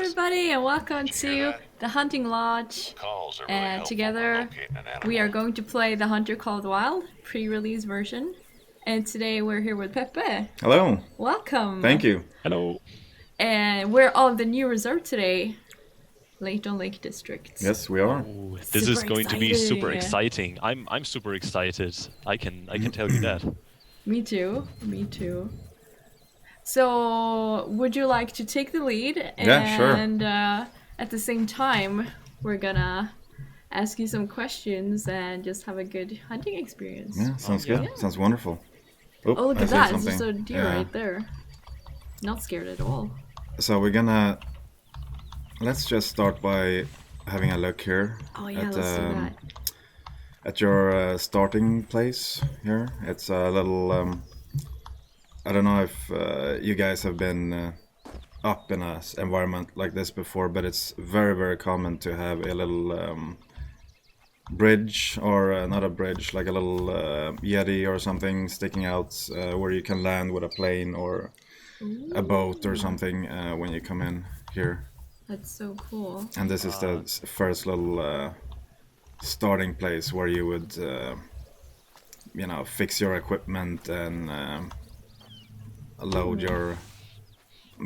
everybody, and welcome to the Hunting Lodge. And together we are going to play the Hunter Called Wild pre-release version. And today we're here with Peppe. Hello. Welcome. Thank you. Hello. And we're all the new resort today. Layton Lake District. Yes, we are. Oh, this is going to be super exciting. I'm super excited. I can tell you that. Me too. Me too. So, would you like to take the lead? Yeah, sure. And at the same time, we're gonna ask you some questions and just have a good hunting experience. Yeah, sounds good. Yeah. Sounds wonderful. Oh, look at that. It's just something. a deer right there. Not scared at all. So let's just start by having a look here Oh yeah, let's do that. at your starting place here. It's a little, I don't know if you guys have been up in an environment like this before, but it's very, very common to have a little bridge, or not a bridge, like a little yeti or something sticking out where you can land with a plane or a boat or something when you come in here. That's so cool. And this is the first little starting place where you would, fix your equipment and load your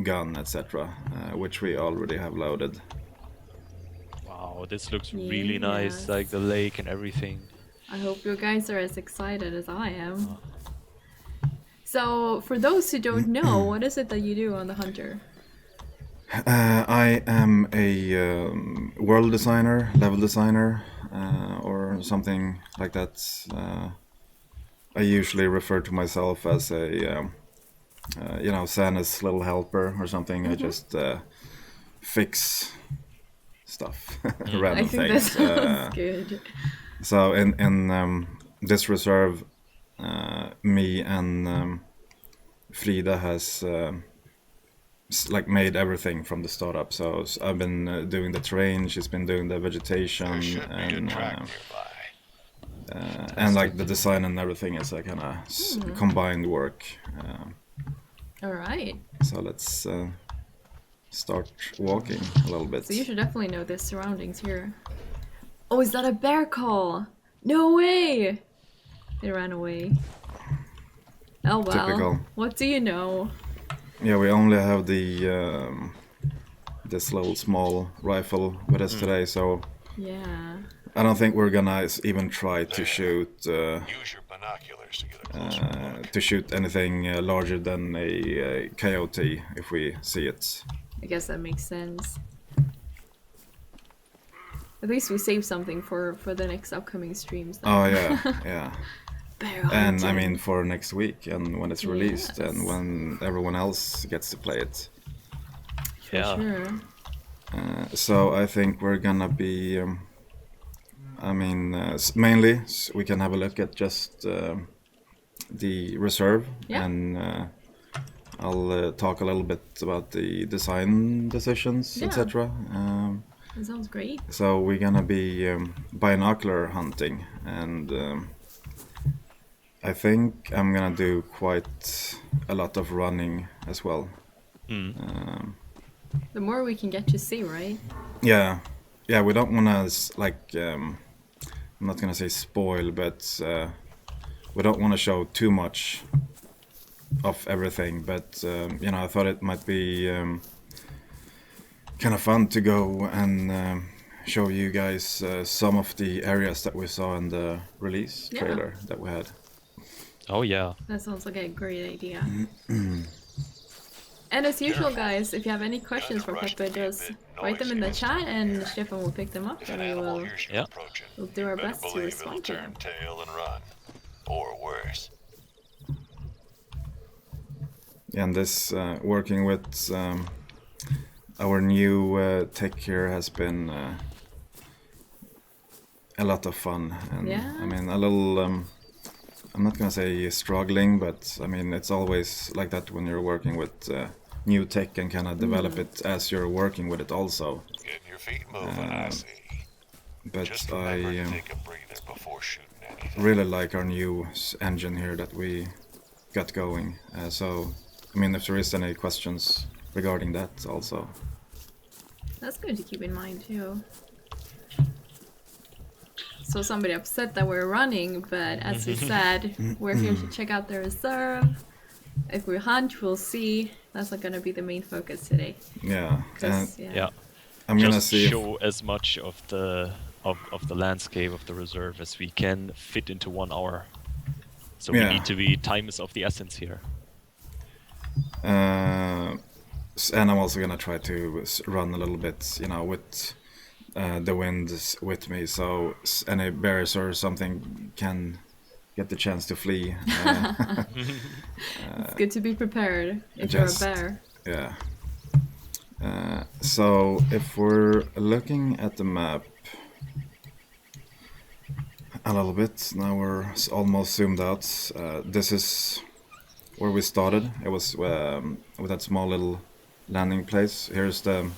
gun, etc., which we already have loaded. Wow, this looks really nice, like the lake and everything. I hope you guys are as excited as I am. So, for those who don't know, what is it that you do on the Hunter? I am a world designer, level designer, or something like that. I usually refer to myself as a Santa's little helper or something. I just fix stuff, random I think things. that sounds good. So in this reserve, me and Frida has made everything from the startup. So I've been doing the terrain, she's been doing the vegetation, and like the design and everything is a kind of combined work. All right. So let's start walking a little bit. So you should definitely know the surroundings here. Oh, is that a bear call? No way! They ran away. Oh well. Typical. What do you know? Yeah, we only have the this little small rifle with us today, so Yeah. I don't think we're gonna even try to shoot Use your binoculars to get a closer look. to shoot anything larger than a coyote if we see it. I guess that makes sense. At least we save something for the next upcoming streams. Then. Oh yeah, yeah. Bear And I hunting. mean for next week and when it's released and Yes. when everyone else gets to play it. For Yeah. sure. So I think we're gonna be, mainly we can have a look at just the reserve, Yeah. and I'll talk a little bit about the design decisions, Yeah. etc. That sounds great. So we're gonna be binocular hunting, and I think I'm gonna do quite a lot of running as well. The more we can get to see, right? Yeah, we don't want to I'm not gonna say spoil, but we don't want to show too much of everything. But I thought it might be kind of fun to go and show you guys some of the areas that we saw in the release Yeah. trailer that we had. Oh yeah. That sounds like a great idea. And as usual, guys, if you have any questions for Peppe, just write them in the chat and Stefan will pick them up If and an we animal will hears you Yeah. approaching, we'll do our better best to believe respond it'll to turn them. tail and run, or worse. And this working with our new tech here has been a lot of fun, and Yeah. I mean a little. I'm not gonna say struggling, but I mean it's always like that when you're working with new tech and kind of develop it as you're working with it also. Getting your feet moving, I see. But Just remember I to take a breather before shooting anything. really like our new engine here that we got going. So I mean if there is any questions regarding that also. That's good to keep in mind too. So somebody upset that we're running, but as we said, we're here to check out the reserve. If we hunt, we'll see. That's not gonna be the main focus today. Yeah, and Yeah. I'm gonna Just see. show as much of the landscape of the reserve as we can fit into 1 hour. So we need to be, time is of the essence here. And I'm also gonna try to run a little bit, you know, with the wind with me, so any bears or something can get the chance to flee. It's good to be prepared if just, you're a bear. Yeah. So if we're looking at the map a little bit, now we're almost zoomed out. This is where we started. It was with that small little landing place. Here's the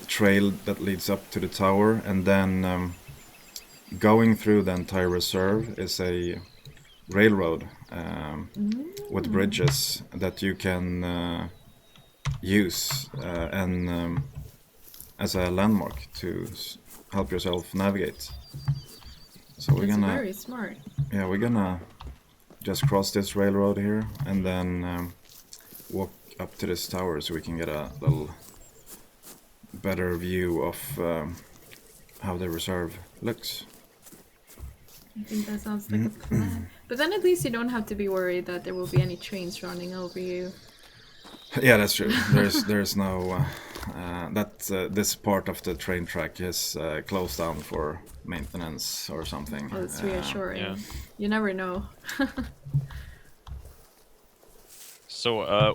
trail that leads up to the tower, and then going through the entire reserve is a railroad with bridges that you can use and as a landmark to help yourself navigate. So we're gonna very smart. Yeah, we're gonna just cross this railroad here and then walk up to this tower so we can get a little better view of how the reserve looks. I think that sounds like a plan. But then at least you don't have to be worried that there will be any trains running over you. Yeah, that's true. There's no this part of the train track is closed down for maintenance or something. Oh, it's reassuring. Yeah. You never know. So,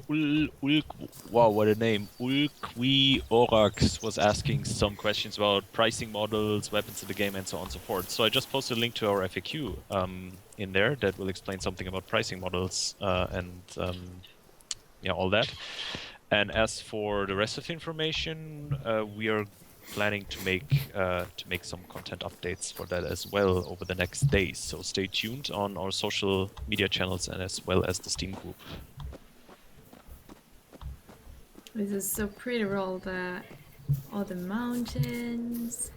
wow, what a name. Ulqui Orax was asking some questions about pricing models, weapons in the game, and so on and so forth. So I just posted a link to our FAQ in there that will explain something about pricing models and yeah, all that. And as for the rest of the information, we are planning to make some content updates for that as well over the next days. So stay tuned on our social media channels and as well as the Steam group. This is so pretty with all the mountains.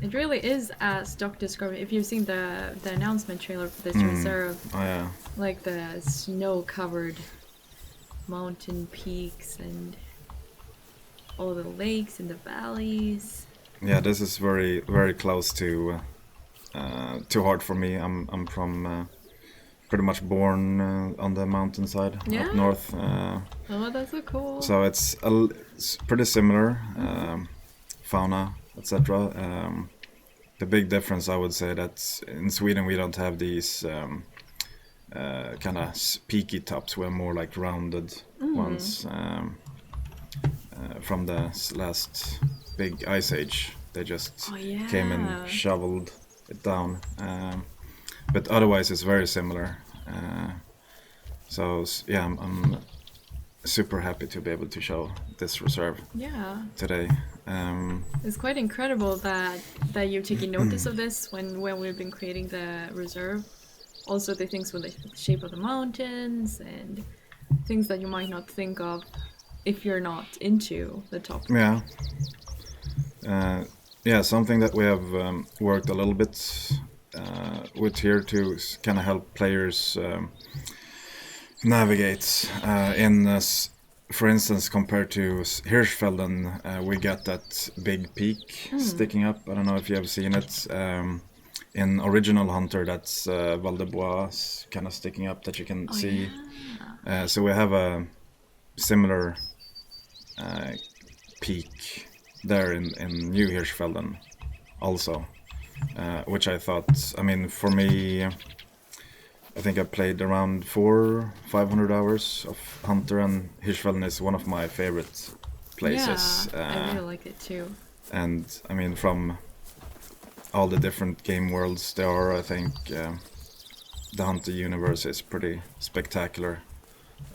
It really is as Doc described it. If you've seen the announcement trailer for this reserve, Oh yeah. like the snow-covered mountain peaks and all the lakes and the valleys. Yeah, this is very very close to too hard for me. I'm from pretty much born on the mountainside up north. Oh, that's so cool. So it's pretty similar fauna, etc. The big difference, I would say, that in Sweden we don't have these kind of peaky tops. We're more like rounded ones from the last big ice age. They just came and shoveled it down. But otherwise it's very similar. So yeah, I'm super happy to be able to show this reserve today. It's quite incredible that you're taking notice of this when we've been creating the reserve. Also the things with the shape of the mountains and things that you might not think of if you're not into the topic. Yeah, something that we have worked a little bit with here to kind of help players navigate for instance, compared to Hirschfelden, we got that big peak sticking up. I don't know if you have seen it. In original Hunter, that's Val de Bois kind of sticking up that you can see. Yeah. So we have a similar peak there in New Hirschfelden also, which I thought, I mean, for me, I think I played around 400-500 hours of Hunter, and Hirschfelden is one of my favorite places. Yeah, I really like it too. And I mean, from all the different game worlds there are, I think the Hunter universe is pretty spectacular.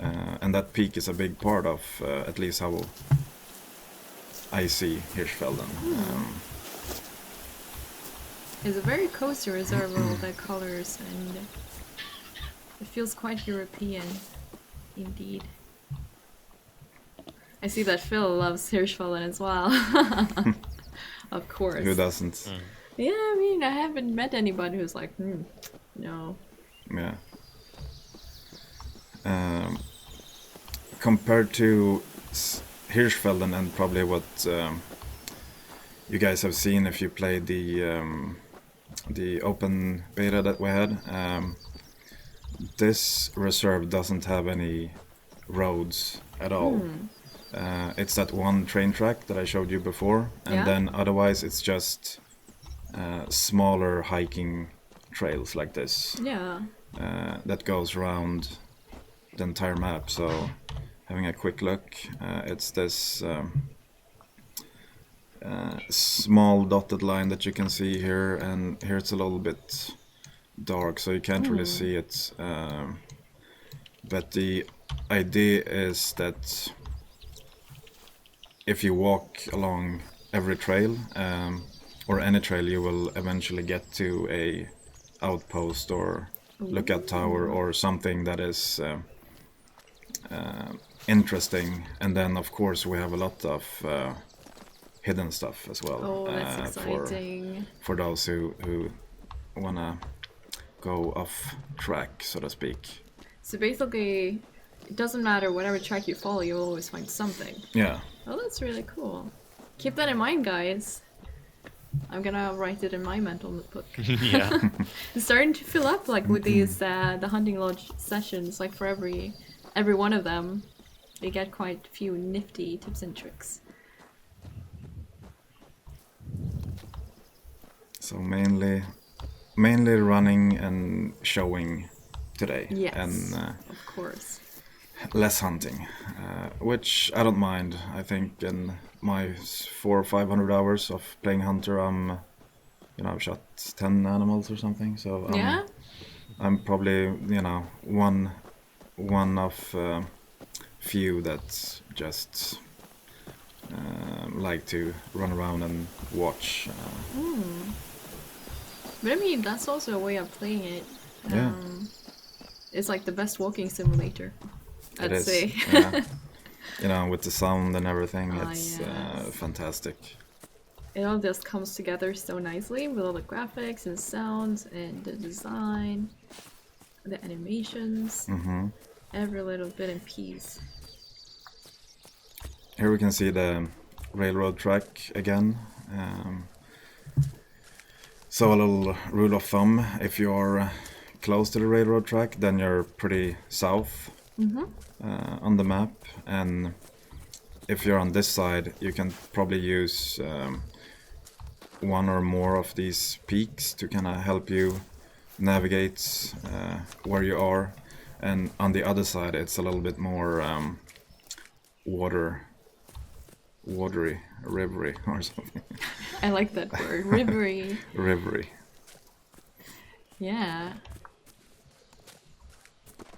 And that peak is a big part of at least how I see Hirschfelden. It's a very cozy reserve with all the colors, and it feels quite European indeed. I see that Phil loves Hirschfeld as well. Of course. Who doesn't? Yeah, I mean, I haven't met anybody who's like, no. Yeah. Compared to Hirschfelden and probably what you guys have seen if you played the open beta that we had, this reserve doesn't have any roads at all. It's that one train track that I showed you before, and then otherwise it's just smaller hiking trails like this. Yeah. That goes around the entire map. So having a quick look, it's this small dotted line that you can see here, and here it's a little bit dark, so you can't really see it. But the idea is that if you walk along every trail, or any trail, you will eventually get to a outpost or lookout tower or something that is interesting. And then of course we have a lot of hidden stuff as well. Oh, that's exciting. For those who wanna go off track, so to speak. So basically, it doesn't matter whatever track you follow, you'll always find something. Yeah. Oh, that's really cool. Keep that in mind, guys. I'm gonna write it in my mental notebook. Yeah. It's starting to fill up, like with these the hunting lodge sessions. Like for every one of them, they get quite a few nifty tips and tricks. So mainly running and showing today. Yes, And of course. less hunting, which I don't mind. I think in my 400 or 500 hours of playing Hunter, I've shot 10 animals or something. So I'm probably one of few that just like to run around and watch. But I mean, that's also a way of playing it. Yeah. It's like the best walking simulator, I'd say. Yeah. With the sound and everything, it's yes. fantastic. It all just comes together so nicely with all the graphics and sounds and the design, the animations, every little bit and piece. Here we can see the railroad track again. So a little rule of thumb: if you're close to the railroad track, then you're pretty south on the map, and if you're on this side, you can probably use one or more of these peaks to kind of help you navigate where you are, and on the other side it's a little bit more watery, rivery or something. I like that word, rivery. Rivery. Yeah.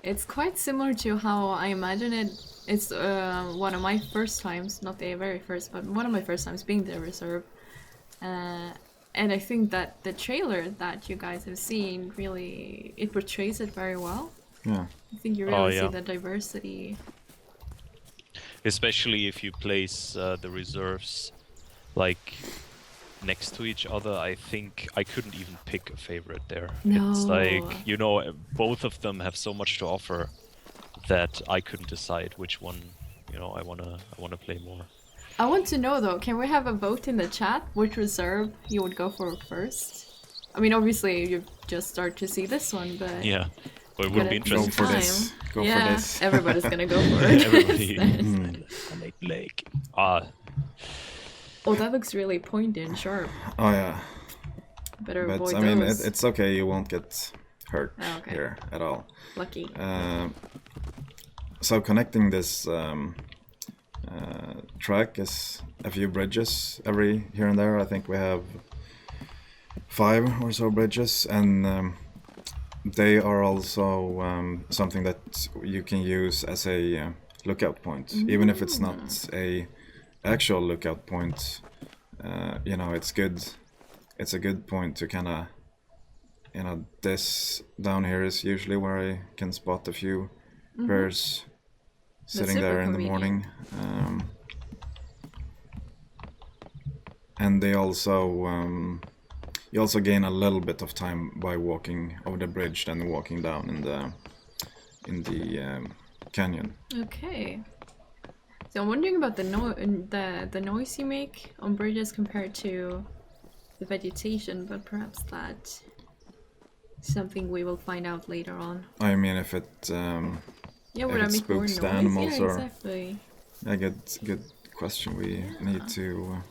It's quite similar to how I imagine it. It's one of my first times, not the very first, but one of my first times being the reserve. And I think that the trailer that you guys have seen really, it portrays it very well. Yeah. I think you really see the diversity. Especially if you place the reserves like next to each other, I think I couldn't even pick a favorite there. No. It's like, both of them have so much to offer that I couldn't decide which one, I wanna play more. I want to know though, can we have a vote in the chat which reserve you would go for first? I mean, obviously you just start to see this one, but Yeah, but it would be Go interesting. for this. Go for this. Everybody's gonna go for it. Everybody. Layton Lake. Oh, that looks really pointy and sharp. Oh yeah. Better But avoid I mean, those. it's okay. You won't get hurt Okay. here at all. Lucky. So connecting this track is a few bridges every here and there. I think we have 5 or so bridges, and they are also something that you can use as a lookout point, even if it's not a actual lookout point. It's good. It's a good point to kind of, this down here is usually where I can spot a few bears sitting super there in the convenient. morning. And they also you also gain a little bit of time by walking over the bridge, then walking down in the canyon. Okay. So I'm wondering about the noise you make on bridges compared to the vegetation, but perhaps that's something we will find out later on. I mean, if it Yeah, if would I it make more spooks noise? the animals, Yeah, or exactly. a good question. We need to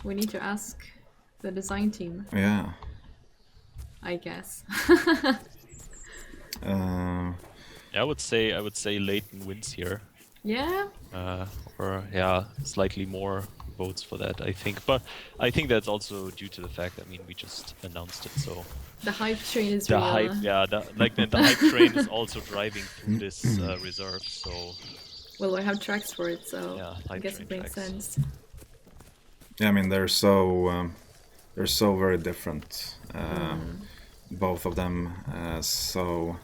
We need to ask the design team, yeah. I guess. I would say Layton wins here. Yeah? Or yeah, slightly more votes for that, I think. But I think that's also due to the fact, I mean, we just announced it, so The hype train is the real. hype, yeah, the hype train is also driving through this reserve. So Well, we have tracks for it, so yeah, I hype guess train it makes tracks. sense. Yeah, I mean, they're so very different, both of them. So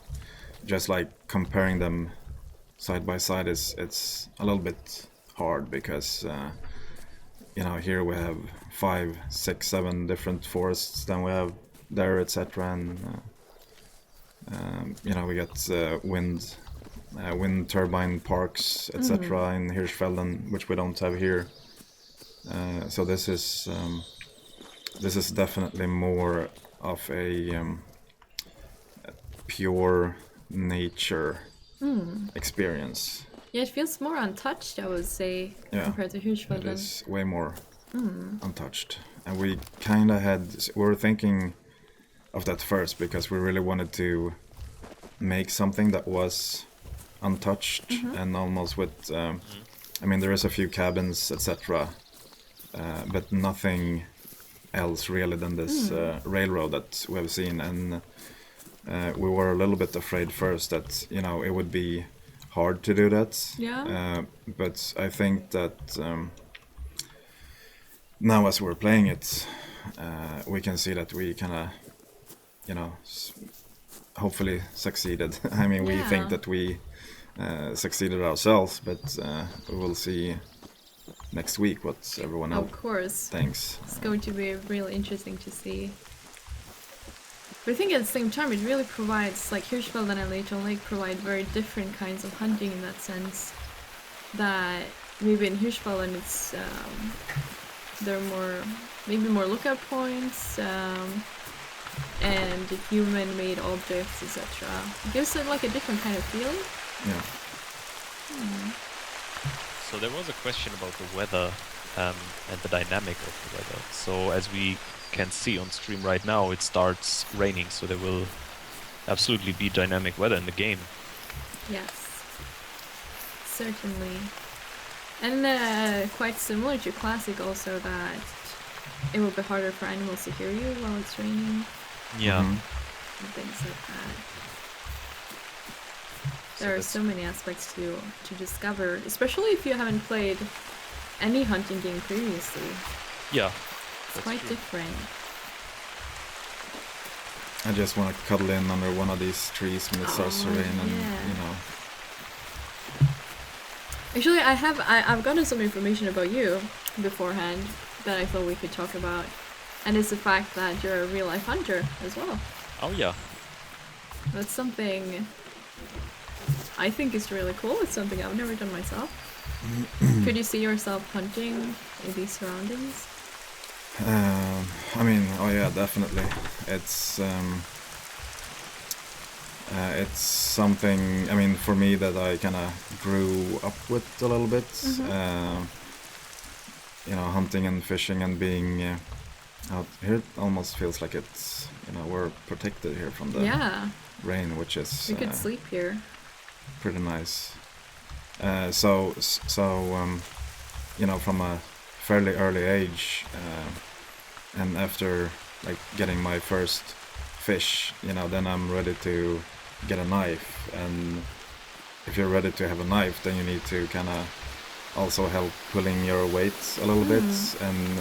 just like comparing them side by side it's a little bit hard, because here we have 5, 6, 7 different forests, then we have there, etc. And we got wind turbine parks, etc. in Hirschfelden, which we don't have here. So this is definitely more of a pure nature experience. Yeah, it feels more untouched, I would say, Yeah, compared to it Hirschfelden. is way more untouched. And we kind of we were thinking of that first, because we really wanted to make something that was untouched and almost with I mean, there is a few cabins, etc., but nothing else really than this railroad that we have seen. And we were a little bit afraid first that it would be hard to do that. Yeah. But I think that now, as we're playing it, we can see that we kind of hopefully succeeded. I mean, we think Yeah. that we succeeded ourselves, but we will see next week what everyone else Of course. thinks. It's going to be really interesting to see. But I think at the same time, it really provides, like Hirschfelden and Layton Lake provide very different kinds of hunting in that sense. That maybe in Hirschfelden it's there are maybe more lookout points and human-made objects, etc. It gives it like a different kind of feeling. Yeah. So there was a question about the weather and the dynamic of the weather. So as we can see on stream right now, it starts raining, so there will absolutely be dynamic weather in the game. Yes, certainly. And quite similar to Classic also, that it will be harder for animals to hear you while it's raining Yeah. Mhm. and things like that. So There are that's- so many aspects to discover, especially if you haven't played any hunting game previously. Yeah. It's That's quite true. different. I just want to cuddle in under one of these trees when it starts to Oh, rain, and yeah. Actually, I've gotten some information about you beforehand that I thought we could talk about, and it's the fact that you're a real life hunter as well. Oh yeah. That's something I think is really cool. It's something I've never done myself. Could you see yourself hunting in these surroundings? I mean, oh yeah, definitely. It's something, I mean, for me, that I kind of grew up with a little bit. Hunting and fishing and being out here. It almost feels like it's, we're protected here from the Yeah, rain, which is you could sleep here. pretty nice. From a fairly early age, and after like getting my first fish, then I'm ready to get a knife. And if you're ready to have a knife, then you need to kind of also help pulling your weight a little bit. And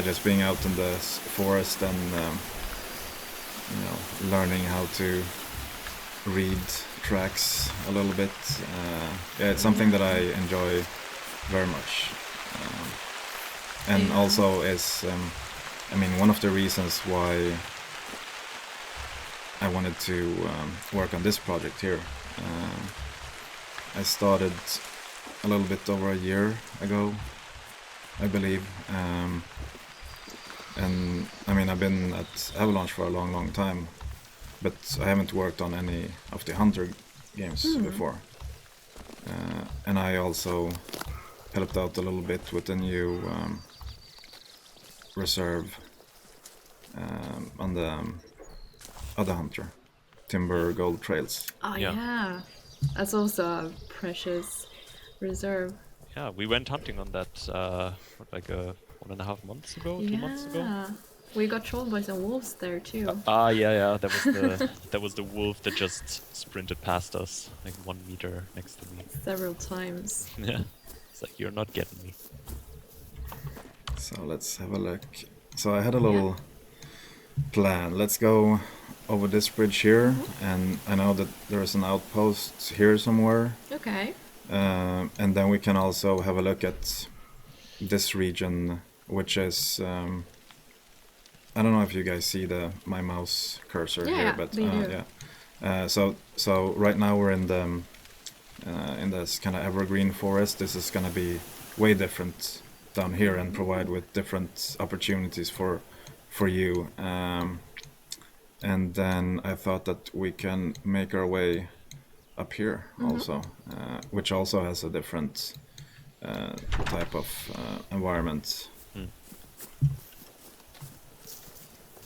just being out in the forest and learning how to read tracks a little bit. Yeah, it's something that I enjoy very much. And also is, I mean, one of the reasons why I wanted to work on this project here. I started a little bit over a year ago, I believe. And I mean, I've been at Avalanche for a long time, but I haven't worked on any of the Hunter games before. And I also helped out a little bit with the new reserve on the other Hunter, Timber Gold Trails. Oh Yeah. yeah. That's also a precious reserve. Yeah, we went hunting on that like 1.5 months ago, 2 months ago. Yeah. We got trolled by some wolves there too. Yeah, that was the that was the wolf that just sprinted past us, like 1 meter next to me. Several times. Yeah, it's like you're not getting me. So let's have a look. So I had a little plan. Let's go over this bridge here, and I know that there's an outpost here somewhere. Okay. And then we can also have a look at this region, which is I don't know if you guys see my mouse cursor Yeah, here, but they do. yeah. So right now we're in this kind of evergreen forest. This is gonna be way different down here and provide with different opportunities for you. And then I thought that we can make our way up here also, which also has a different type of environment.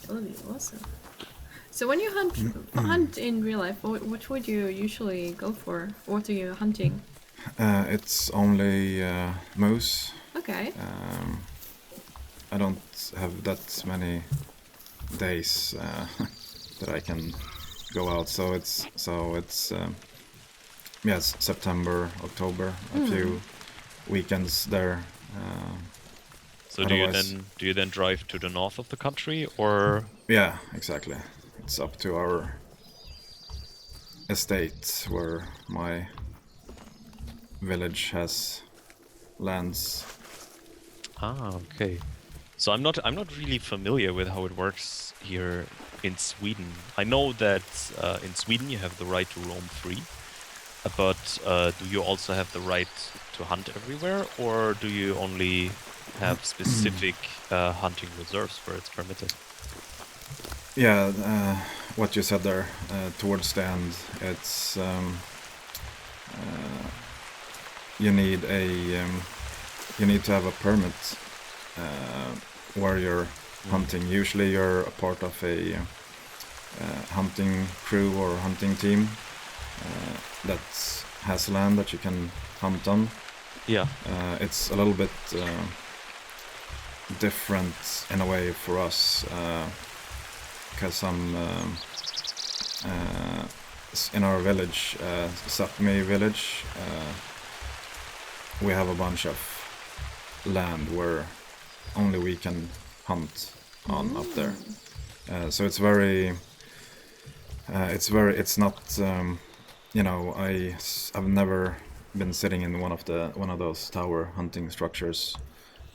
That would be awesome. So when you hunt in real life, what would you usually go for? What are you hunting? It's only moose. Okay. I don't have that many days that I can go out, so it's yes, September, October, a few weekends there. So Otherwise- do you then drive to the north of the country, or Yeah, exactly. It's up to our estate where my village has lands. okay. So I'm not really familiar with how it works here in Sweden. I know that in Sweden you have the right to roam free, but do you also have the right to hunt everywhere, or do you only have specific hunting reserves where it's permitted? Yeah, what you said there towards the end, it's you need to have a permit where you're hunting. Usually you're a part of a hunting crew or hunting team that has land that you can hunt on. Yeah. It's a little bit different in a way for us, because in our village, Sapmi village, we have a bunch of land where only we can hunt on up there. So it's not, I've never been sitting in one of those tower hunting structures.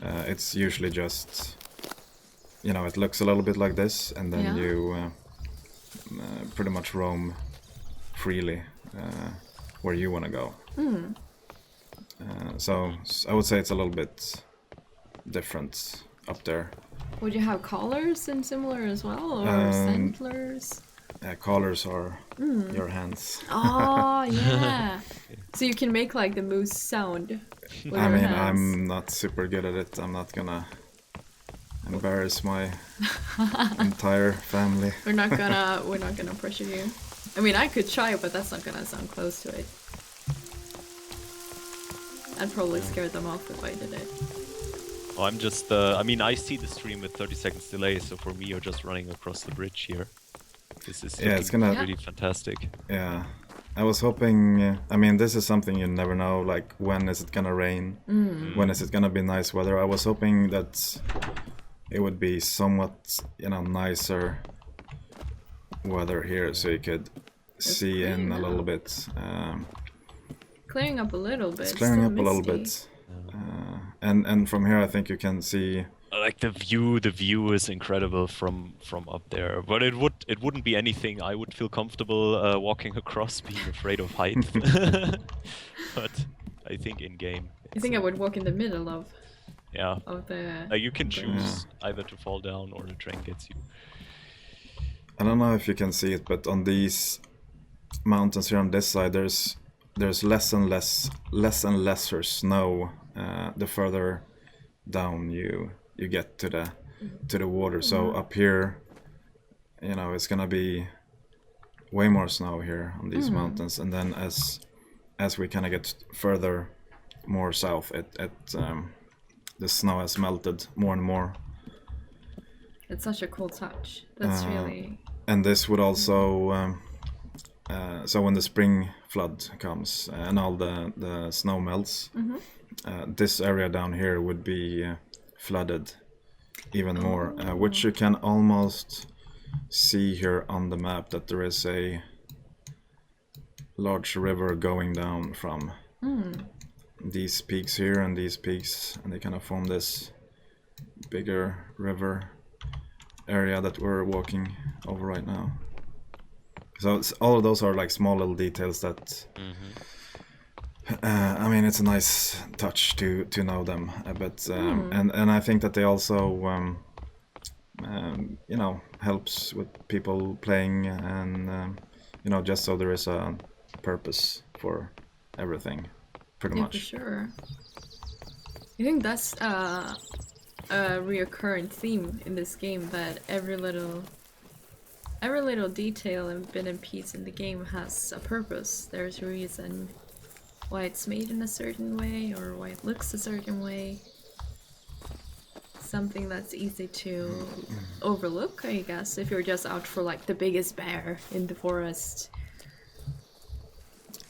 It's usually just, it looks a little bit like this, and then you pretty much roam freely where you want to go. So I would say it's a little bit different up there. Would you have collars and similar as well, or settlers? Collars are your hands. Oh yeah. So you can make like the moose sound with I your mean, hands. I'm not super good at it. I'm not gonna embarrass my entire family. We're not gonna pressure you. I mean, I could try, but that's not gonna sound close to it. I'd probably scare them off if I did it. Oh, I'm just, I see the stream with 30 seconds delay, so for me, you're just running across the bridge here. This is Yeah, it's looking gonna- really fantastic. Yeah, I was hoping. I mean, this is something you never know. Like, when is it gonna rain? When is it gonna be nice weather? I was hoping that it would be somewhat, nicer weather here, so you could see in clearing a little up. bit. Clearing up a little bit. It's clearing still up a little misty. bit. And from here I think you can see Like the view is incredible from up there. But it wouldn't be anything I would feel comfortable walking across, being afraid of height. But I think in game, I think I would walk in the middle of yeah. the. You can of the- choose either to fall down or the train gets you. I don't know if you can see it, but on these mountains here on this side, there's less and lesser snow the further down you get to the water. So up here, you know, it's gonna be way more snow here on these mountains, and then as we kind of get further more south, the snow has melted more and more. It's such a cool touch. That's really. And this would also, so when the spring flood comes and all the snow melts, this area down here would be flooded even more, which you can almost see here on the map, that there is a large river going down from these peaks here and these peaks, and they kind of form this bigger river area that we're walking over right now. So all of those are like small little details that I mean, it's a nice touch to know them, but and I think that they also you know, helps with people playing, and you know, just so there is a purpose for everything, pretty Yeah, much. for sure. I think that's a reoccurring theme in this game, that every little detail and bit and piece in the game has a purpose. There's a reason why it's made in a certain way, or why it looks a certain way. Something that's easy to overlook, I guess, if you're just out for like the biggest bear in the forest.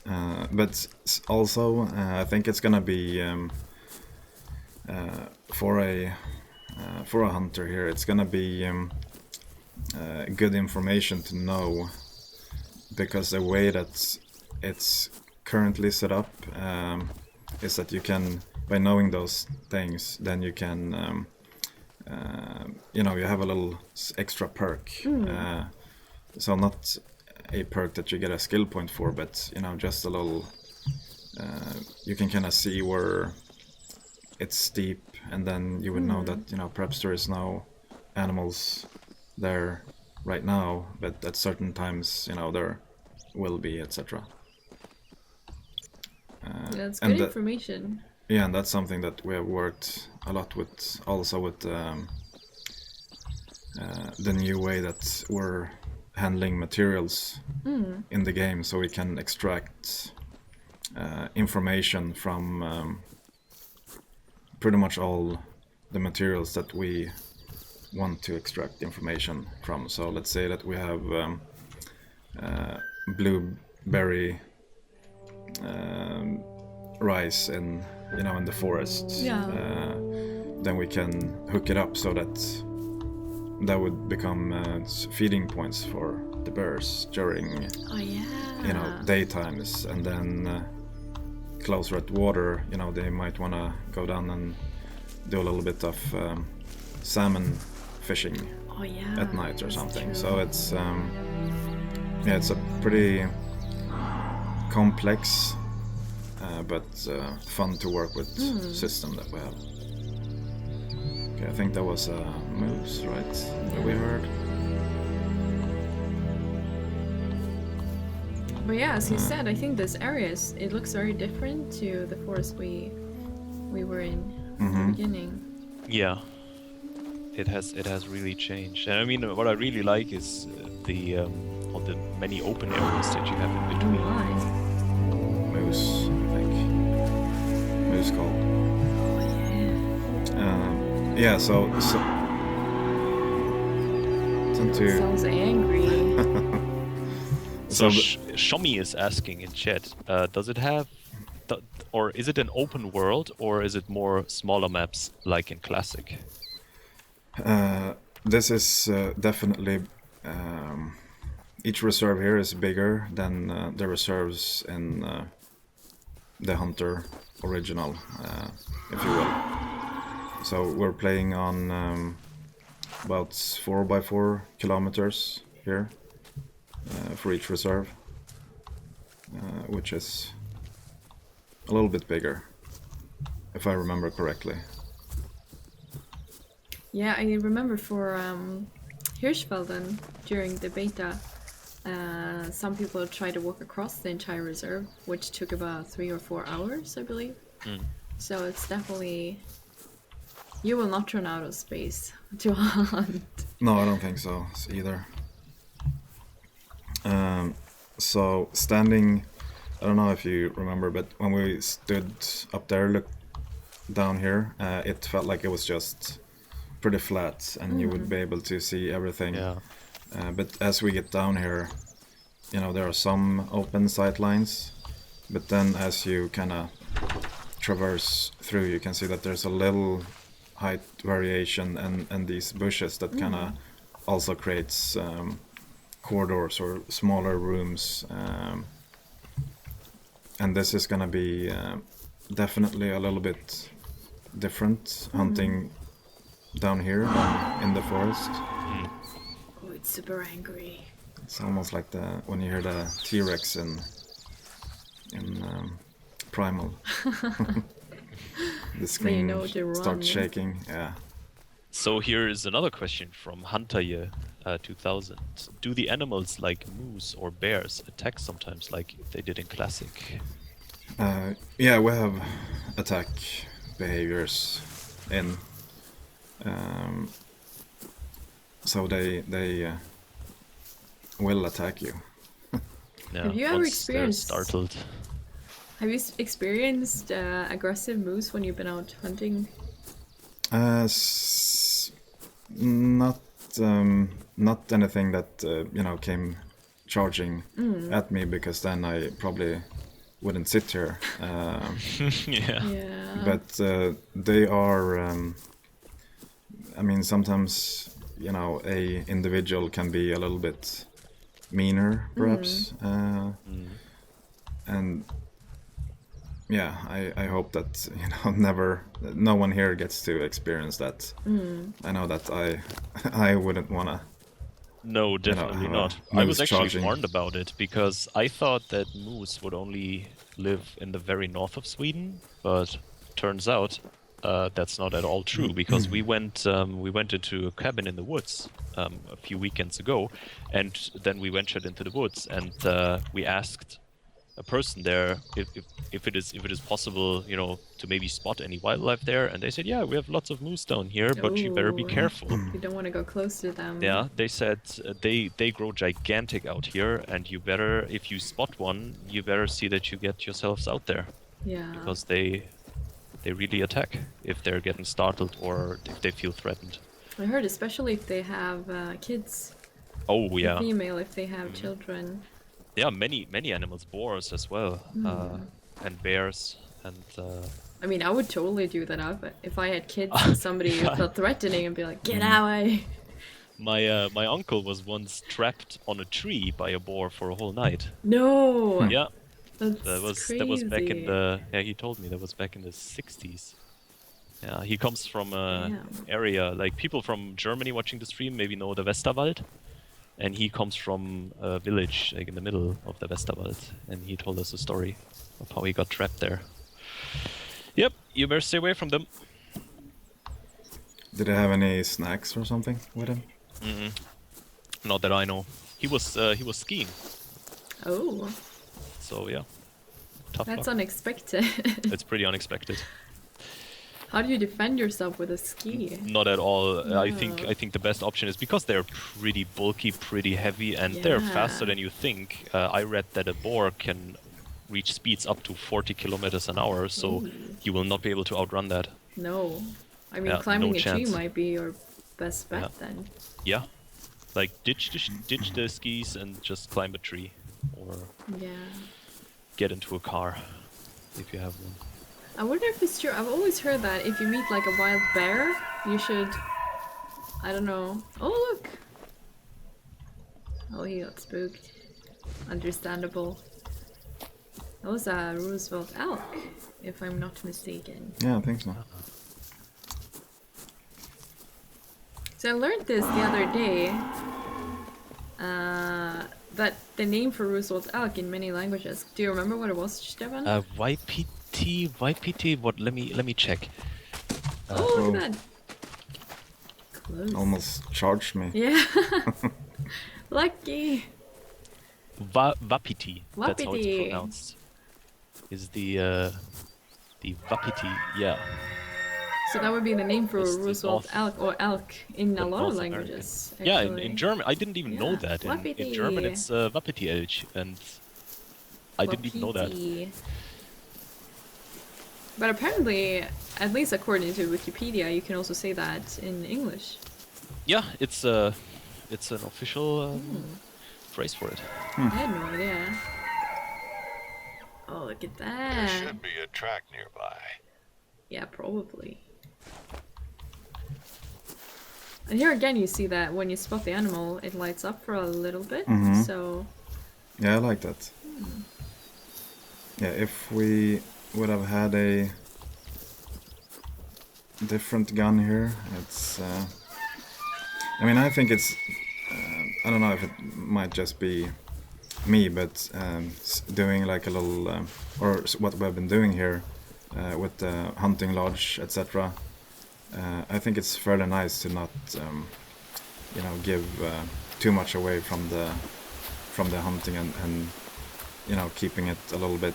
But also, I think it's gonna be for a hunter here, it's gonna be good information to know, because the way that it's currently set up is that you can, by knowing those things, then you can you know, you have a little extra perk. So not a perk that you get a skill point for, but you know, just a little you can kind of see where it's steep, and then you would know that, you know, perhaps there is no animals there right now, but at certain times, you know, there will be, etc. That's and good the- information. Yeah, and that's something that we have worked a lot with, also with the new way that we're handling materials in the game, so we can extract information from pretty much all the materials that we want to extract information from. So let's say that we have blueberry rice in, you know, in the forest. Yeah. Then we can hook it up so that would become feeding points for the bears during, Oh yeah. you know, daytimes, and then closer at water, you know, they might want to go down and do a little bit of salmon fishing Oh yeah. at night or that's something. true. So it's yeah, it's a pretty complex but fun to work with system that we have. Okay, I think that was a moose, right? That we heard. But yeah, as you said, I think this area it looks very different to the forest we were in at the beginning. Yeah, it has really changed. And I mean, what I really like is all the many open areas that you have in Oh between. my. Moose, I think. Moose call. Oh yeah. Yeah, so tend to Sounds angry. So So Shomi is asking in chat, does it have, or is it an open world, or is it more smaller maps like in Classic? this is definitely each reserve here is bigger than the reserves in the Hunter original, if you will. So we're playing on about 4x4 kilometers here for each reserve, which is a little bit bigger, if I remember correctly. Yeah, I remember for Hirschfelden during the beta, some people tried to walk across the entire reserve, which took about 3 or 4 hours, I believe. So it's definitely... You will not run out of space to hunt. No, I don't think so either. So standing, I don't know if you remember, but when we stood up there, look down here, it felt like it was just pretty flat, and you would be able to see everything. Yeah. But as we get down here, you know, there are some open sight lines, but then as you kind of traverse through, you can see that there's a little height variation, and these bushes that kind of also creates corridors or smaller rooms, and this is gonna be definitely a little bit different hunting down here in the forest. Oh, it's super angry. It's almost like when you hear the T-Rex in Primal. The screen you know to run, starts yeah. shaking. Yeah. So here is another question from Hunter 2000. Do the animals like moose or bears attack sometimes like they did in Classic? Yeah, we have attack behaviors in. So they will attack you. Yeah, Have you ever once experienced- they're startled. Have you experienced aggressive moose when you've been out hunting? Not anything that you know, came charging at me, because then I probably wouldn't sit here. Yeah. Yeah. But they are. I mean, sometimes, you know, a individual can be a little bit meaner, perhaps. And yeah, I hope that, you know, no one here gets to experience that. I know that I wouldn't wanna. No, definitely have a not. I was moose actually charging. warned about it because I thought that moose would only live in the very north of Sweden, but turns out that's not at all true, because we went into a cabin in the woods a few weekends ago, and then we ventured into the woods, and we asked a person there if it is possible, you know, to maybe spot any wildlife there, and they said, yeah, we have lots of moose down here, but you better be Ooh. careful. You don't want to go close to them. Yeah, they said they grow gigantic out here, and you better, if you spot one, you better see that you get yourselves out there, Yeah. because they really attack if they're getting startled or if they feel threatened. I heard, especially if they have kids. Oh The yeah, female, if they have children. yeah, many animals, boars as well, and bears, and I mean, I would totally do that up if I had kids and somebody felt threatening and be like, get out! my uncle was once trapped on a tree by a boar for a whole night. No! Yeah, That's that was back in crazy. the, yeah, he told me that was back in the 60s. Yeah, he comes from a Damn. area, like people from Germany watching the stream maybe know the Westerwald, and he comes from a village like in the middle of the Westerwald, and he told us a story of how he got trapped there. Yep, you better stay away from them. Did they have any snacks or something with him? Not that I know. He was skiing, Oh, so yeah, tough that's luck. unexpected. It's pretty unexpected. How do you defend yourself with a ski? Not at all. No. I think the best option is, because they're pretty bulky, pretty heavy, and they're Yeah. faster than you think. I read that a boar can reach speeds up to 40 kilometers an hour, so you will not be able to outrun that. No. I mean, Yeah, climbing no a tree chance. might be your best bet Yeah. then. Yeah, like ditch the skis and just climb a tree, or Yeah. get into a car if you have one. I wonder if it's true. I've always heard that if you meet like a wild bear, you should... I don't know. Oh, look! Oh, he got spooked. Understandable. That was a Roosevelt elk, if I'm not mistaken. Yeah, I think so. So I learned this the other day. That the name for Roosevelt elk in many languages. Do you remember what it was, Stefan? YPT. What? Let me check. Oh, look Oh. at that. Close. Almost charged me. Yeah. Lucky. Wapiti. That's how it's Wapiti. pronounced. Is the Wapiti? Yeah. So that would be the name for It's the Roosevelt North- elk or elk in a the lot of North languages. American. Yeah, Actually. in German, I didn't even know Yeah. that. In Wapiti. German, it's Wapiti Elch, and I didn't even know that. Wapiti. But apparently, at least according to Wikipedia, you can also say that in English. Yeah, it's an official phrase for it. I had no idea. Oh, look at There that. should be a track nearby. Yeah, probably. And here again, you see that when you spot the animal, it lights up for a little bit. Mhm. So, Yeah, I like that. Yeah, if we would have had a different gun here, it's. I mean, I think it's. I don't know if it might just be me, but doing like a little, what we've been doing here with the hunting lodge, etc. I think it's fairly nice to not, give too much away from the hunting and keeping it a little bit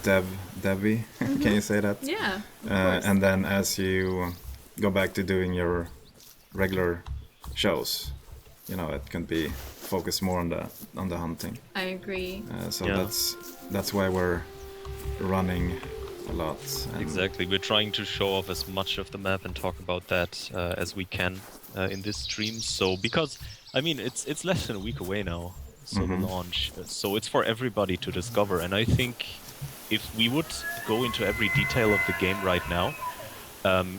devy. Can you say that? yeah. Of course. And then as you go back to doing your regular shows, it can be focused more on the hunting. I agree. So Yeah. that's why we're running a lot. And Exactly. We're trying to show off as much of the map and talk about that as we can in this stream. So because I mean it's less than a week away now, so the launch. So it's for everybody to discover. And I think if we would go into every detail of the game right now,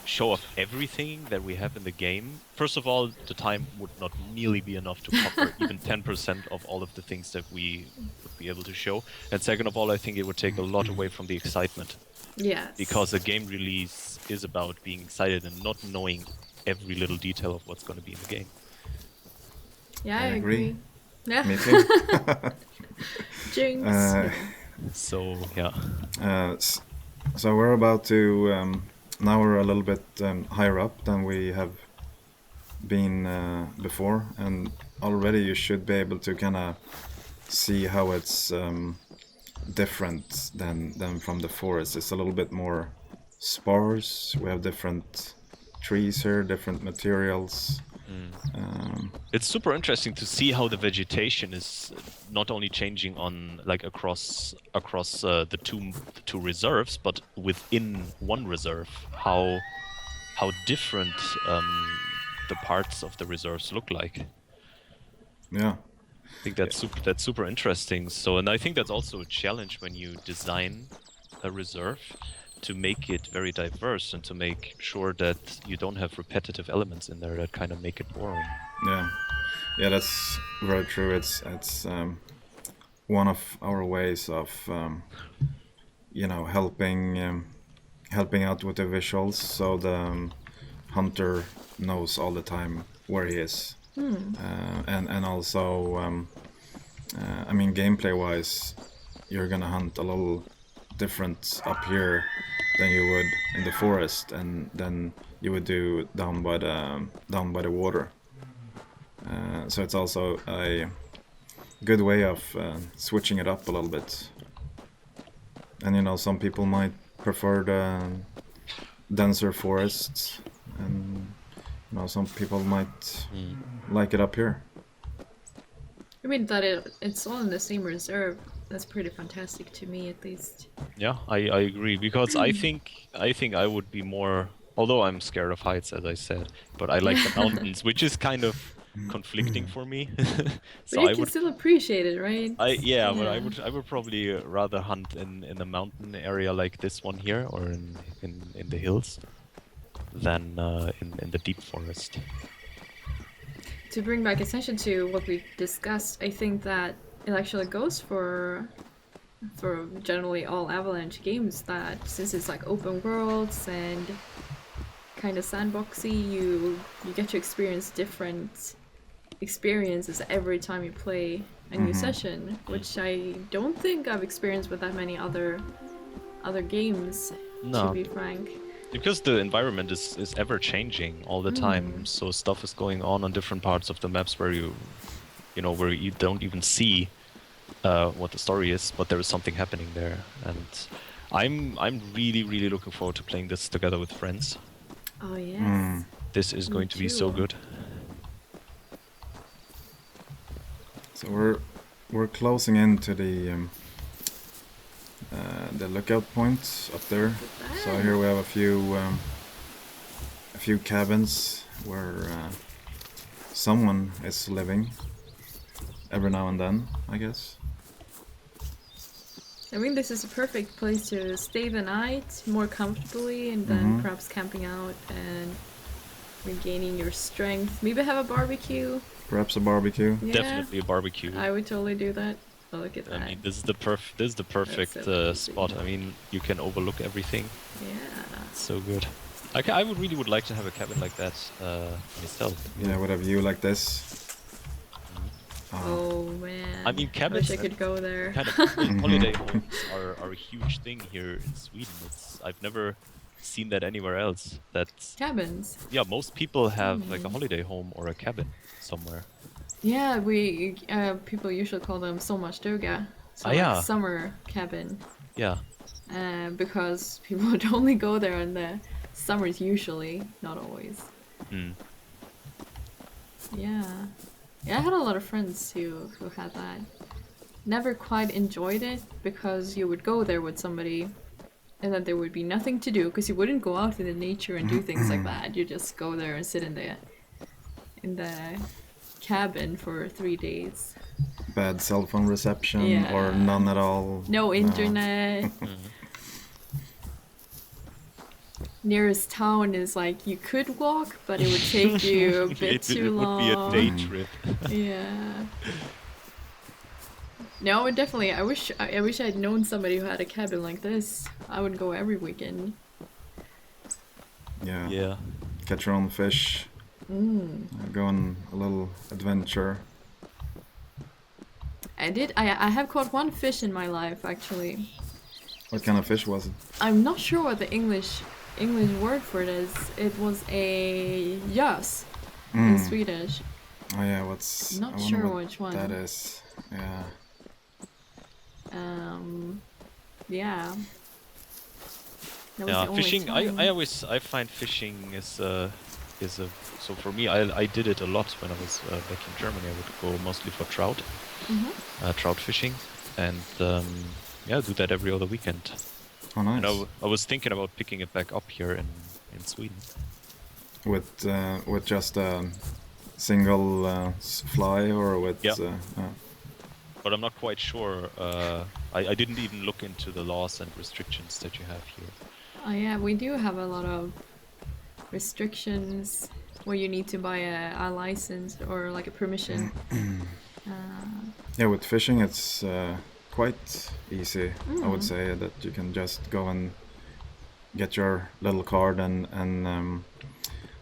show off everything that we have in the game. First of all, the time would not nearly be enough to cover even 10% of all of the things that we would be able to show. And second of all, I think it would take a lot away from the excitement. Yes. Because a game release is about being excited and not knowing every little detail of what's going to be in the game. Yeah, I I agree. Yeah. Me too. Jinx. So, yeah. So we're about to. Now we're a little bit higher up than we have been before, and already you should be able to kind of see how it's different than from the forest. It's a little bit more sparse. We have different trees here, different materials. It's super interesting to see how the vegetation is not only changing on like across the two reserves, but within one reserve. How different the parts of the reserves look like. Yeah. I think that's super interesting. So, and I think that's also a challenge when you design a reserve, to make it very diverse and to make sure that you don't have repetitive elements in there that kind of make it boring. Yeah, that's very true. It's one of our ways of helping out with the visuals, so the hunter knows all the time where he is. And also I mean, gameplay wise, you're gonna hunt a little different up here than you would in the forest, and then you would do down by the water. So it's also a good way of switching it up a little bit. And some people might prefer the denser forests, and some people might like it up here. I mean that it's all in the same reserve. That's pretty fantastic to me, at least. Yeah, I agree, because I think I would be more, although I'm scared of heights, as I said, but I like the mountains, which is kind of conflicting for me. So But you I can would still appreciate it, right? but I would probably rather hunt in a mountain area like this one here, or in the hills, than in the deep forest. to bring back attention to what we discussed, I think that it actually goes for generally all Avalanche games, that since it's like open worlds and kind of sandboxy, you get to experience different experiences every time you play a new session, which I don't think I've experienced with that many other games, No. to be frank. Because the environment is ever changing all the time, so stuff is going on different parts of the maps where you don't even see what the story is, but there is something happening there, and I'm really looking forward to playing this together with friends. Oh yes. This is going to be so too. good. So we're closing into the lookout points up there. So here we have a few cabins where someone is living every now and then, I guess. I mean, this is a perfect place to stay the night more comfortably, and then perhaps camping out and regaining your strength. Maybe have a barbecue. Perhaps a barbecue. Yeah, Definitely a barbecue. I would totally do that. Oh, look at that. I mean, this is the perfect so cozy. spot. I mean, you can overlook everything. Yeah. It's so good. I would like to have a cabin like that myself. Yeah, with a view like this. Oh man. I mean, I cabins wish I could go there. kind of holiday homes are a huge thing here in Sweden. I've never seen that anywhere else. Cabins. Yeah, most people have like a holiday home or a cabin somewhere. Yeah, we people usually call them sommarstuga. So like yeah. summer cabin. Yeah. Because people would only go there in the summers usually, not always. Yeah. Yeah, I had a lot of friends who had that. Never quite enjoyed it because you would go there with somebody and then there would be nothing to do because you wouldn't go out in the nature and do things like that. You just go there and sit in the cabin for 3 days. Bad cell phone reception Yeah. or none at all. No internet. Nearest town is like you could walk, but it would take you a bit too long. It would be a day trip. Yeah. No, definitely. I wish I'd known somebody who had a cabin like this. I would go every weekend. Yeah. Yeah. Catch your own fish. Go on a little adventure. I have caught one fish in my life, actually. What kind of fish was it? I'm not sure what the English word for it is. It was a gös in Swedish. Oh yeah, I Not wonder sure what which one. that is. Yeah. Yeah. That was Yeah, the only fishing. time. I find fishing is a so for me I did it a lot when I was back in Germany. I would go mostly for trout, trout fishing, and do that every other weekend. Oh nice. And I was thinking about picking it back up here in Sweden. With just a single fly or with But I'm not quite sure. I didn't even look into the laws and restrictions that you have here. Oh yeah, we do have a lot of restrictions where you need to buy a license or like a permission. Yeah, with fishing it's quite easy. I would say that you can just go and get your little card and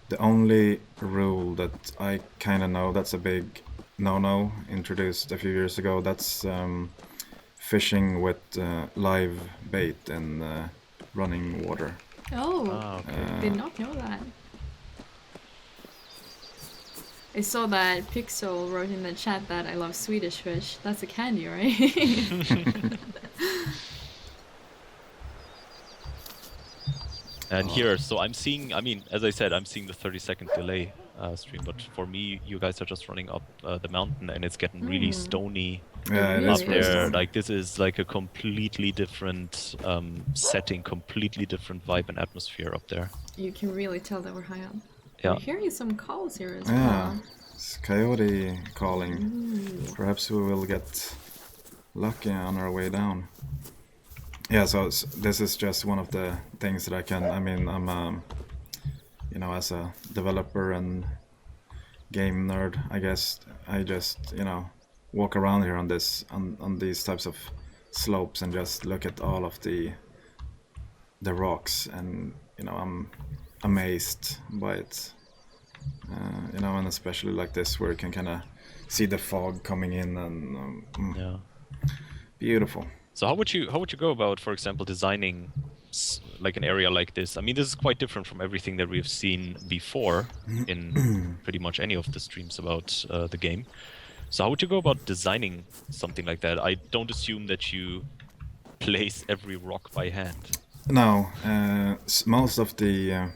the only rule that I kind of know that's a big no introduced a few years ago, that's fishing with live bait in running water. Oh, Okay. did not know that. I saw that Pixel wrote in the chat that I love Swedish fish. That's a candy, right? And here, so I'm seeing, I mean, as I said, I'm seeing the 30-second delay stream, but for me, you guys are just running up the mountain and it's getting really stony Yeah, it It up is really very is. there. stony. Like, this is like a completely different setting, completely different vibe and atmosphere up there. You can really tell that we're high up. Yeah. We're hearing some calls here as Yeah, well. it's coyote calling. Perhaps we will get lucky on our way down. Yeah, so this is just one of the things that I mean, I'm, as a developer and game nerd, I guess. I just, walk around here on these types of slopes and just look at all of the rocks, and I'm amazed by it. And especially like this, where you can kind of see the fog coming in, and Yeah. beautiful. So how would you go about, for example, designing like an area like this? I mean, this is quite different from everything that we've seen before in pretty much any of the streams about the game. So how would you go about designing something like that? I don't assume that you place every rock by hand. No, most of the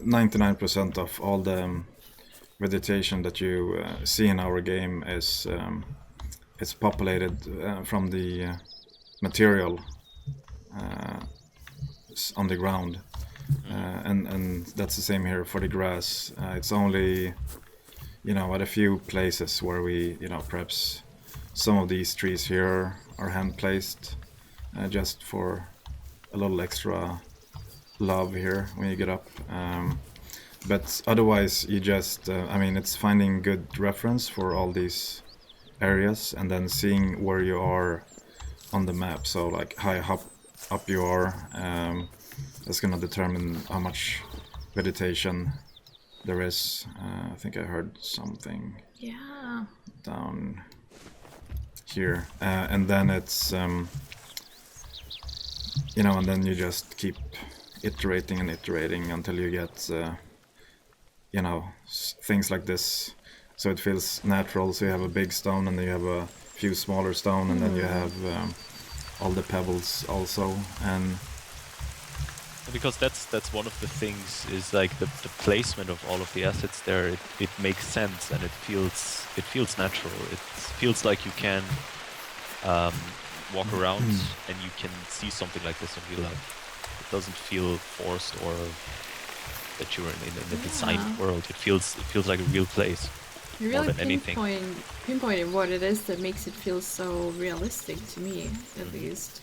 99% of all the vegetation that you see in our game is populated from the material on the ground, and that's the same here for the grass. It's only at a few places where we perhaps some of these trees here are hand placed just for a little extra love here when you get up. But otherwise, you just, it's finding good reference for all these areas and then seeing where you are on the map. So, like, how up you are, that's gonna determine how much vegetation there is. I think I heard something down here. And then it's, and then you just keep iterating and iterating until you get things like this, so it feels natural. So you have a big stone, and then you have a few smaller stone, and then you have all the pebbles also. And because that's one of the things, is like the placement of all of the assets there. It makes sense, and it feels natural. It feels like you can walk around and you can see something like this in real life. It doesn't feel forced or that you're in a designed world. It feels like a real place. You more really than anything. pinpointed what it is that makes it feel so realistic to me, at least.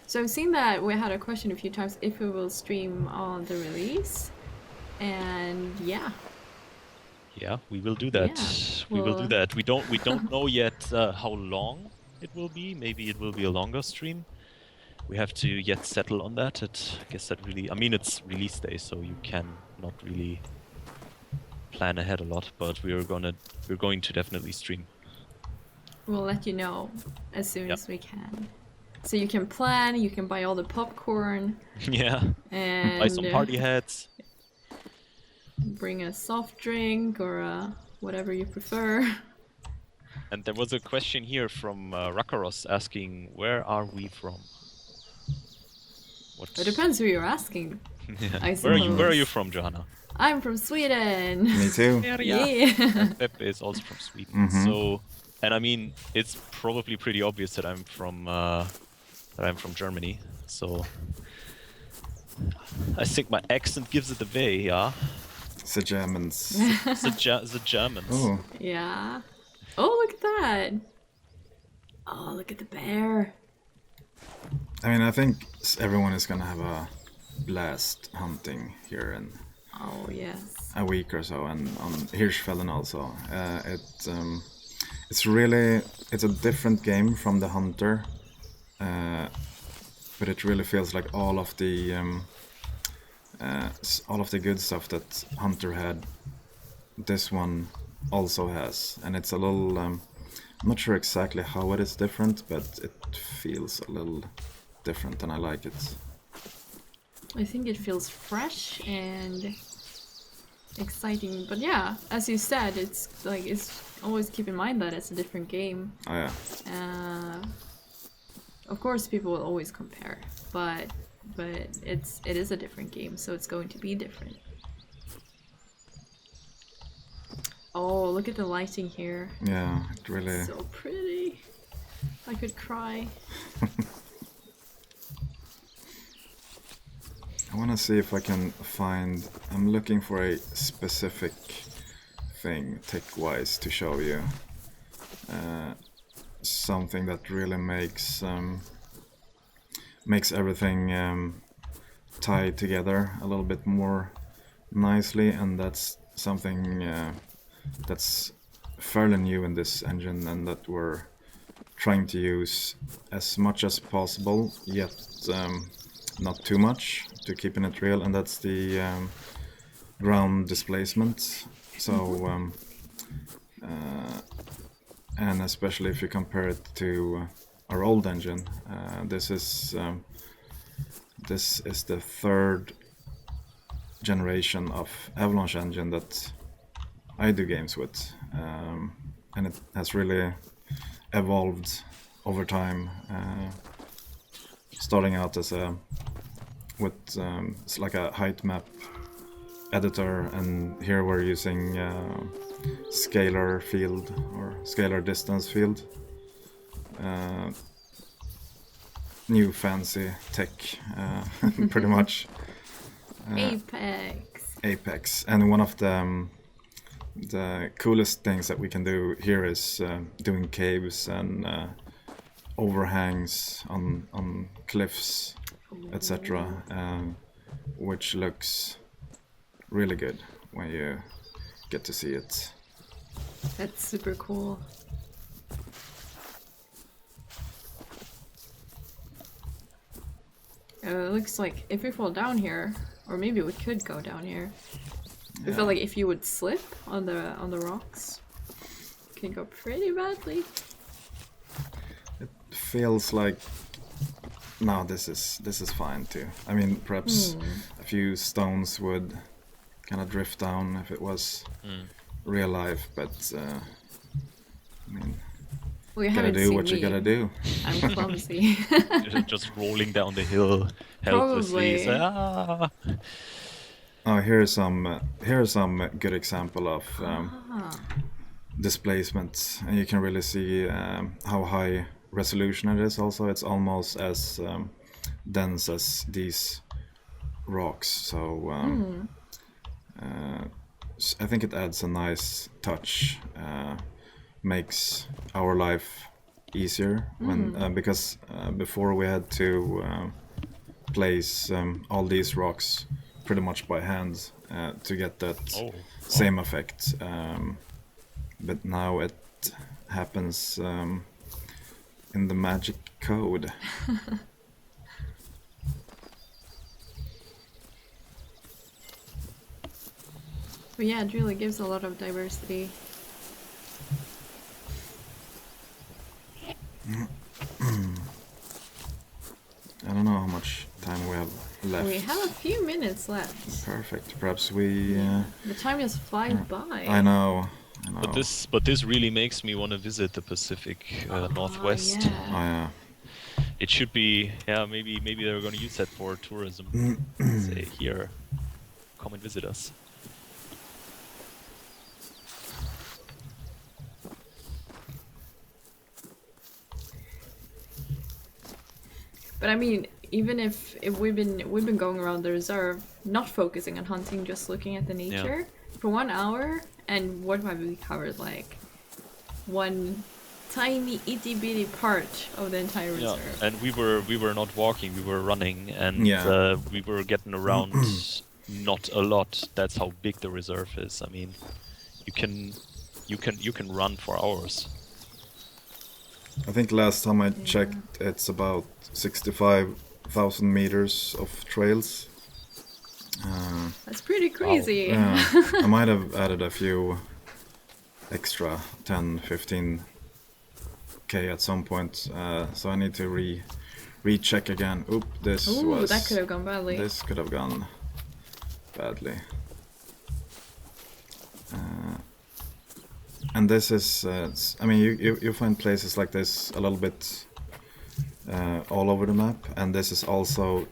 So I've seen that we had a question a few times if we will stream on the release, and yeah, we will do that. Yeah, We will do well, that. We don't know yet how long it will be. Maybe it will be a longer stream. We have to yet settle on that. I guess that really, it's release day, so you can not really plan ahead a lot. But we're going to definitely stream. we'll let you know as soon Yep. as we can. So you can plan, you can buy all the popcorn, Yeah. and Buy some party hats. bring a soft drink or whatever you prefer. And there was a question here from Rakaros asking, where are we from? What? It depends who you're asking. Yeah. I Where are you suppose. from, Johanna? I'm from Sweden. me too. Yeah. And Peppe is also from Sweden. So, and it's probably pretty obvious that I'm from Germany. So, I think my accent gives it away, yeah. The Germans. The Germans. Oh, Yeah. Oh, look at that. Oh, look at the bear. I think everyone is gonna have a blast hunting here in Oh, yes. a week or so, and on Hirschfelden also. It's a different game from the Hunter, but it really feels like all of the good stuff that Hunter had, this one also has, and it's a little. I'm not sure exactly how it is different, but it feels a little different, and I like it. I think it feels fresh and exciting. But yeah, as you said, it's always keep in mind that it's a different game. Oh yeah. Of course, people will always compare, but it is a different game, so it's going to be different. Oh, look at the lighting here. Yeah, it really. So pretty. I could cry. I want to see if I can find. I'm looking for a specific thing tech-wise to show you. Something that really makes everything tie together a little bit more nicely, and that's something that's fairly new in this engine, and that we're trying to use as much as possible, yet not too much, to keeping it real, and that's the ground displacement. So and especially if you compare it to our old engine, this is the third generation of Avalanche engine that I do games with, and it has really evolved over time, starting out as it's like a height map editor, and here we're using scalar field or scalar distance field, new fancy tech, pretty much. Apex, and one of the coolest things that we can do here is doing caves and overhangs on cliffs, etc., which looks really good when you get to see it. That's super cool. It looks like if we fall down here, or maybe we could go down here. I feel like if you would slip on the rocks, it can go pretty badly. It feels like no, this is fine too. I mean, perhaps a few stones would kind of drift down if it was real life, but I mean, well, you gotta haven't do seen what you me. gotta do. I'm clumsy. Just rolling down the hill helplessly. Probably. Oh, here's some good example of displacement, and you can really see how high resolution it is. Also, it's almost as dense as these rocks. So I think it adds a nice touch, makes our life easier when because before we had to place all these rocks pretty much by hand to get that same effect, but now it happens in the magic code. But yeah, it really gives a lot of diversity. I don't know how much time we have left. We have a few minutes left. Perfect. Perhaps we. The time just flies by. I know. But this really makes me want to visit the Pacific Northwest. Yeah. Oh, yeah. It should be, maybe they're going to use that for tourism. Say here, come and visit us. But I mean, even if we've been going around the reserve, not focusing on hunting, just looking at the nature for 1 hour, and what have we covered? Like one tiny itty bitty part of the entire reserve. And we were not walking, we were running, and we were getting around not a lot. That's how big the reserve is. I mean, you can run for hours. I think last time I checked, it's about 65,000 meters of trails. That's pretty crazy. Wow. Yeah. I might have added a few extra 10, 15k at some point, so I need to recheck again. Oop, that could have gone badly. This could have gone badly. And this is, I mean, you find places like this a little bit all over the map, and this is also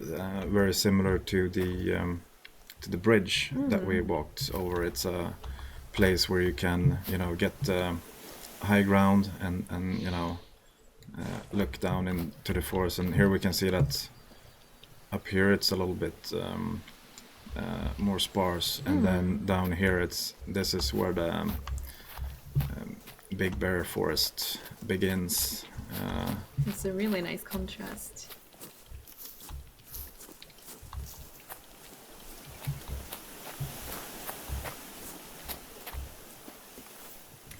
very similar to the bridge that we walked over. It's a place where you can, get high ground and look down into the forest. And here we can see that up here it's a little bit more sparse, and then down here this is where the Big Bear Forest begins. It's a really nice contrast.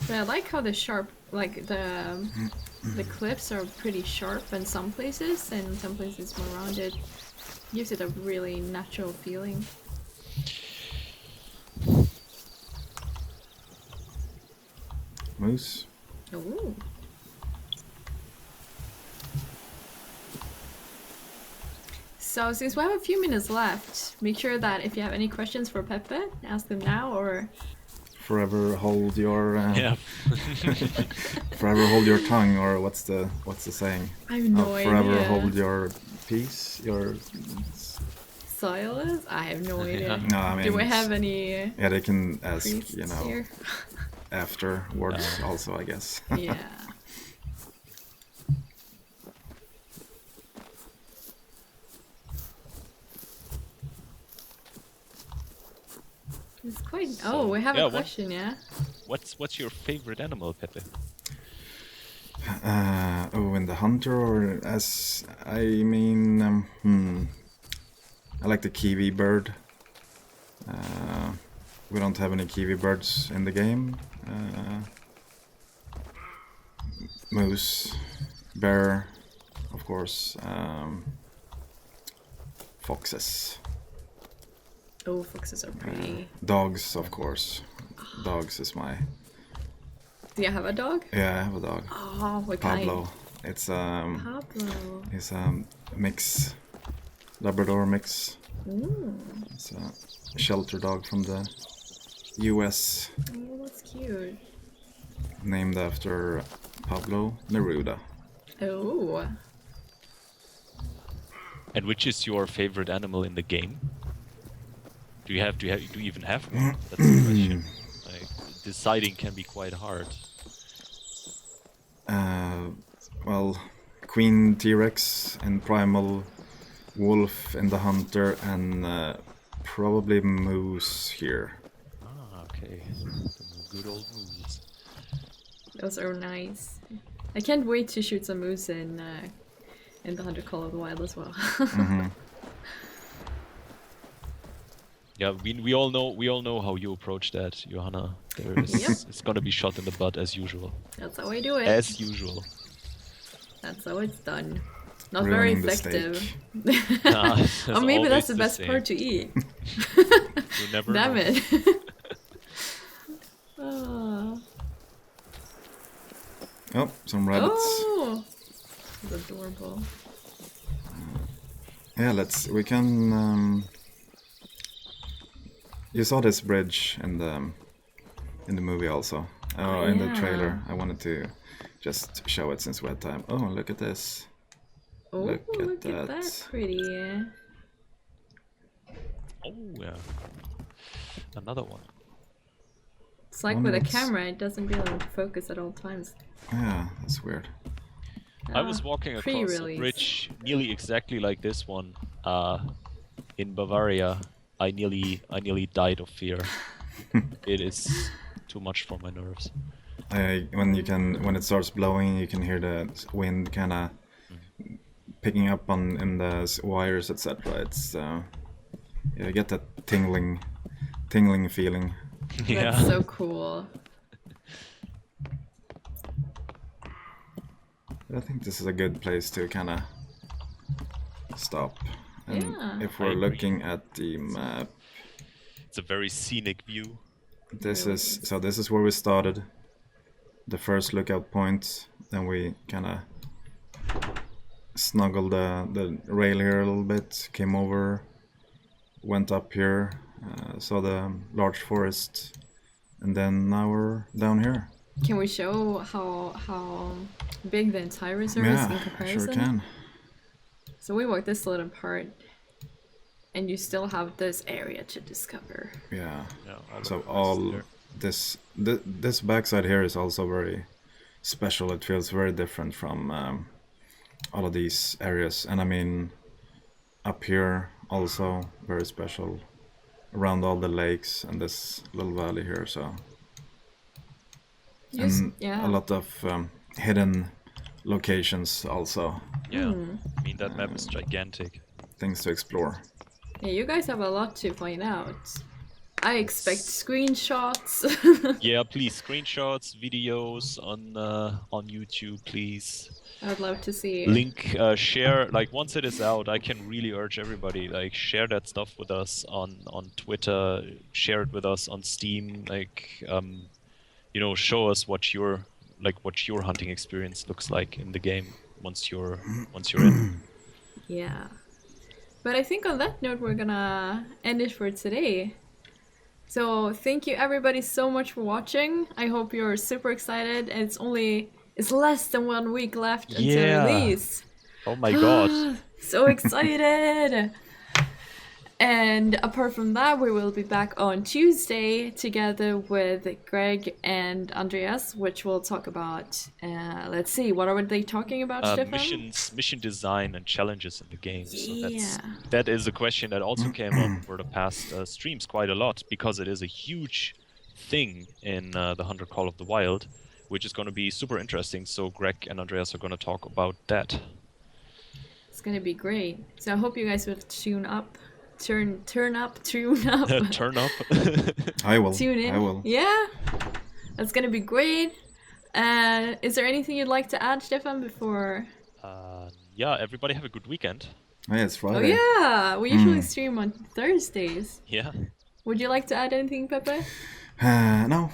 But I like how the sharp, like the cliffs are pretty sharp in some places, and some places more rounded. Gives it a really natural feeling. Moose. Ooh. So since we have a few minutes left, make sure that if you have any questions for Peppe, ask them now or... Forever hold your Yeah. forever hold your tongue, or what's the saying? I have no forever idea. hold your peace. Your Silence? I have no idea. no, I mean, Do we have any yeah, they can ask, priests you know, here? afterwards also, I guess. Yeah. It's quite... So, oh, we have yeah, a question, yeah? What's your favorite animal, Peppe? In the hunter, or as I mean, I like the kiwi bird. We don't have any kiwi birds in the game. Moose, bear, of course, foxes. Oh, foxes are pretty. Dogs, of course. Dogs is my... Do you have a dog? Yeah, I have a dog. Oh, what Pablo. kind? It's Pablo. he's mix, Labrador mix. Ooh. It's a shelter dog from the US, Oh, that's cute. named after Pablo Neruda. Oh. And which is your favorite animal in the game? Do you even have one? That's the question. Like, deciding can be quite hard. Well, Queen T-Rex and Primal Wolf in the Hunter, and probably Moose here. Ah, okay. The good old moves. Those are nice. I can't wait to shoot some moose in the Hunter Call of the Wild as well. Yeah, we all know how you approach that, Johanna. It's gonna be shot in the butt as usual. That's how I do it. As usual. That's how it's done. Not Ruining very the effective. Nah, Or maybe always that's the best same. part to eat. You never Damn know. it. Oh. Oh, some rabbits. Oh, that's adorable. Yeah, we can. You saw this bridge in the movie also. Oh, in the yeah. trailer. I wanted to just show it since we had time. Oh, look at this. Oh, Look look at at that. that pretty. Oh yeah. Another one. It's like Oh, with a it's- camera, it doesn't really focus at all times. Yeah, that's weird. I was walking across a pre-release. bridge nearly exactly like this one in Bavaria. I nearly died of fear. It is too much for my nerves. When it starts blowing, you can hear the wind kind of picking up in the wires, etc. It's you get that tingling feeling. Yeah. That's so cool. I think this is a good place to kind of stop. And Yeah. if I we're agree. looking at the map, It's a very scenic view. this Really is where we started. The first lookout point. Then we kind of snuggled the rail here a little bit. Came over, went up here, saw the large forest, and then now we're down here. Can we show how big the entire reserve is in Yeah, I comparison? sure can. So we walked this little part, and you still have this area to discover. Yeah. Yeah, So the forests all there. this backside here is also very special. It feels very different from all of these areas, and I mean up here also very special around all the lakes and this little valley here. So and Yeah. a lot of hidden locations also, Yeah. I mean that map is gigantic. things to explore. Yeah, you guys have a lot to find out. I expect screenshots. Yeah, please screenshots, videos on YouTube, please. I would love to see. Link, share. Like once it is out, I can really urge everybody like share that stuff with us on Twitter. Share it with us on Steam. Like show us what your hunting experience looks like in the game once you're in. Yeah. But I think on that note, we're gonna end it for today. So thank you everybody so much for watching. I hope you're super excited. And it's less than 1 week left until release. Oh my god. So excited! And apart from that, we will be back on Tuesday together with Greg and Andreas, which will talk about, let's see, what are they talking about, Stefan? Mission design and challenges in the game. Yeah. So that is a question that also came up for the past streams quite a lot, because it is a huge thing in the Hunter Call of the Wild, which is going to be super interesting. So Greg and Andreas are going to talk about that. It's going to be great. So I hope you guys will tune up. Turn up. Turn up. I will. Tune in. I will. Yeah, that's gonna be great. Is there anything you'd like to add, Stefan, before? Yeah, everybody have a good weekend. Oh, yeah, it's Friday. Oh yeah, we usually stream on Thursdays. Yeah. Would you like to add anything, Peppe? No.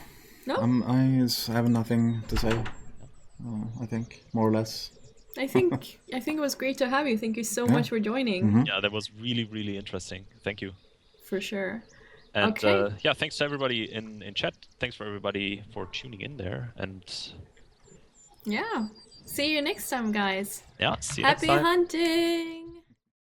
No. I have nothing to say. I think more or less. I think it was great to have you. Thank you so much for joining. Mm-hmm. Yeah, that was really, really interesting. Thank you. For sure. And okay. Thanks to everybody in chat. Thanks for everybody for tuning in there. And yeah, see you next time, guys. Yeah, see you Happy next time. hunting!